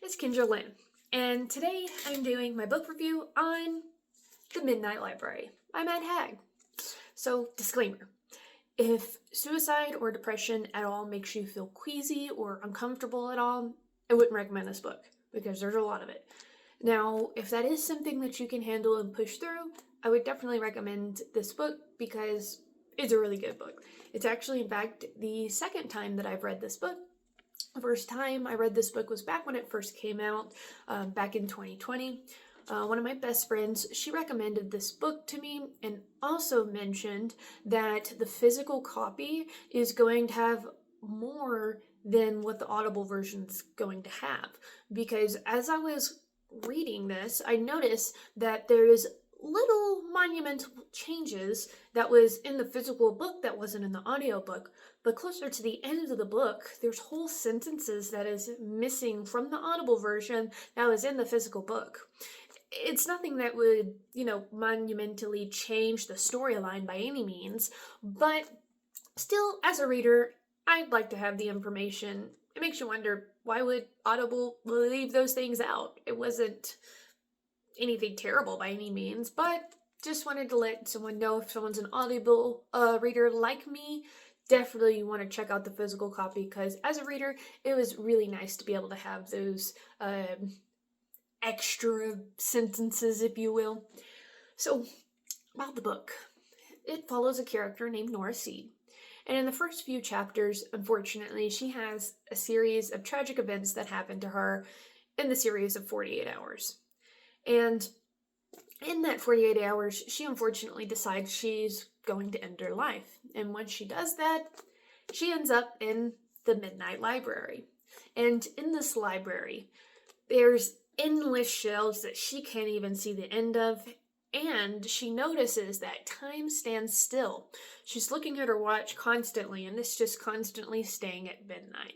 It's Kendra Lynn, and today I'm doing my book review on The Midnight Library by Matt Haig. So, disclaimer. If suicide or depression at all makes you feel queasy or uncomfortable at all, I wouldn't recommend this book because there's a lot of it. Now, if that is something that you can handle and push through, I would definitely recommend this book because it's a really good book. It's actually, in fact, the second time that I've read this book. The first time I read this book was back when it first came out, back in 2020. One of my best friends, she recommended this book to me and also mentioned that the physical copy is going to have more than what the Audible version is going to have. Because as I was reading this, I noticed that there's little monumental changes that was in the physical book that wasn't in the audiobook, but closer to the end of the book, there's whole sentences that is missing from the Audible version that was in the physical book. It's nothing that would, monumentally change the storyline by any means, but still, as a reader, I'd like to have the information. It makes you wonder, why would Audible leave those things out? It wasn't anything terrible by any means, but just wanted to let someone know if someone's an Audible reader like me, definitely you want to check out the physical copy because as a reader, it was really nice to be able to have those extra sentences, if you will. So, about the book, it follows a character named Nora Seed. And in the first few chapters, unfortunately, she has a series of tragic events that happen to her in the series of 48 hours. And in that 48 hours, she unfortunately decides she's going to end her life. And when she does that, she ends up in the Midnight Library. And in this library, there's endless shelves that she can't even see the end of. And she notices that time stands still. She's looking at her watch constantly, and it's just constantly staying at midnight.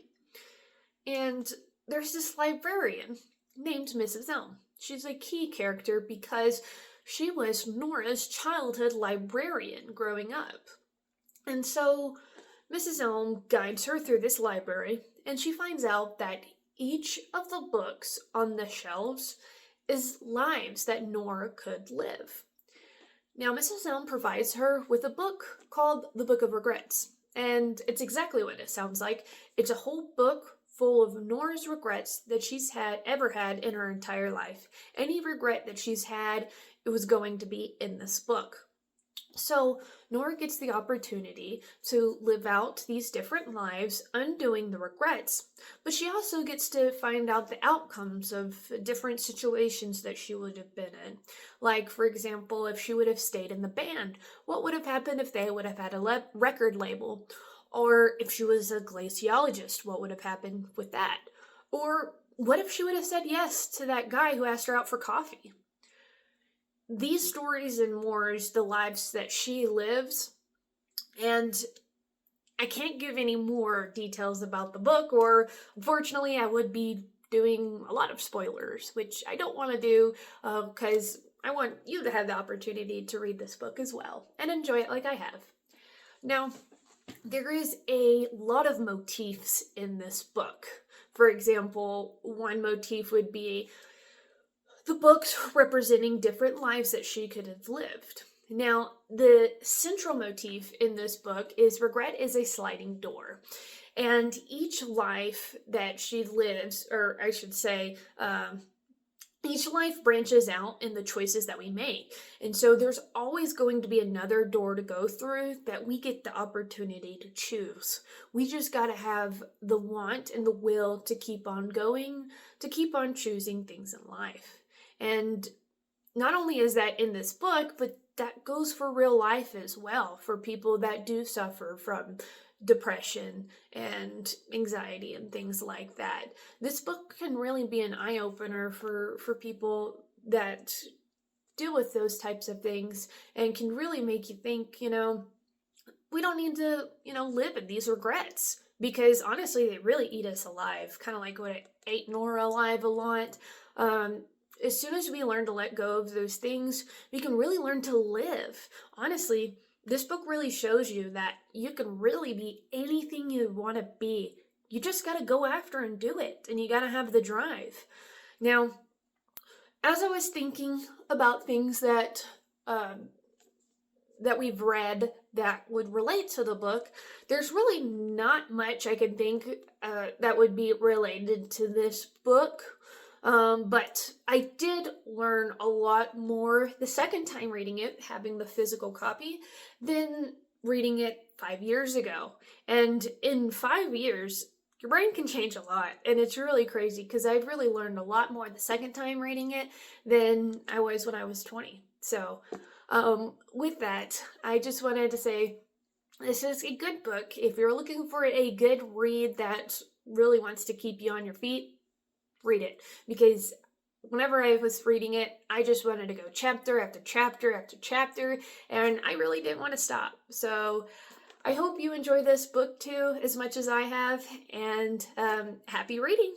And there's this librarian named Mrs. Elm. She's a key character because she was Nora's childhood librarian growing up. And so Mrs. Elm guides her through this library, and she finds out that each of the books on the shelves is lives that Nora could live. Now, Mrs. Elm provides her with a book called The Book of Regrets, and it's exactly what it sounds like. It's a whole book full of Nora's regrets that she's ever had in her entire life. Any regret that she's had, it was going to be in this book. So Nora gets the opportunity to live out these different lives, undoing the regrets, but she also gets to find out the outcomes of different situations that she would have been in. Like, for example, if she would have stayed in the band, what would have happened if they would have had a record label? Or if she was a glaciologist, what would have happened with that? Or what if she would have said yes to that guy who asked her out for coffee? These stories and more is the lives that she lives, and I can't give any more details about the book, or unfortunately I would be doing a lot of spoilers, which I don't want to do because I want you to have the opportunity to read this book as well and enjoy it like I have. Now, there is a lot of motifs in this book. For example, one motif would be the books representing different lives that she could have lived. Now, the central motif in this book is regret is a sliding door. And each life that she lives, or I should say, each life branches out in the choices that we make. And so there's always going to be another door to go through that we get the opportunity to choose. We just got to have the want and the will to keep on going, to keep on choosing things in life. And not only is that in this book, but that goes for real life as well, for people that do suffer from depression and anxiety and things like that. This book can really be an eye-opener for people that deal with those types of things and can really make you think, we don't need to, live in these regrets because honestly, they really eat us alive, kind of like what it ate Nora alive a lot. As soon as we learn to let go of those things, we can really learn to live. Honestly, this book really shows you that you can really be anything you want to be you just got to go after and do it, and you got to have the drive. Now, as I was thinking about things that that we've read that would relate to the book, there's really not much I can think that would be related to this book. But I did learn a lot more the second time reading it, having the physical copy, than reading it 5 years ago. And in 5 years, your brain can change a lot, and it's really crazy because I've really learned a lot more the second time reading it than I was when I was 20. So, with that, I just wanted to say this is a good book. If you're looking for a good read that really wants to keep you on your feet, read it. Because whenever I was reading it, I just wanted to go chapter after chapter after chapter, and I really didn't want to stop. So I hope you enjoy this book too as much as I have, and happy reading!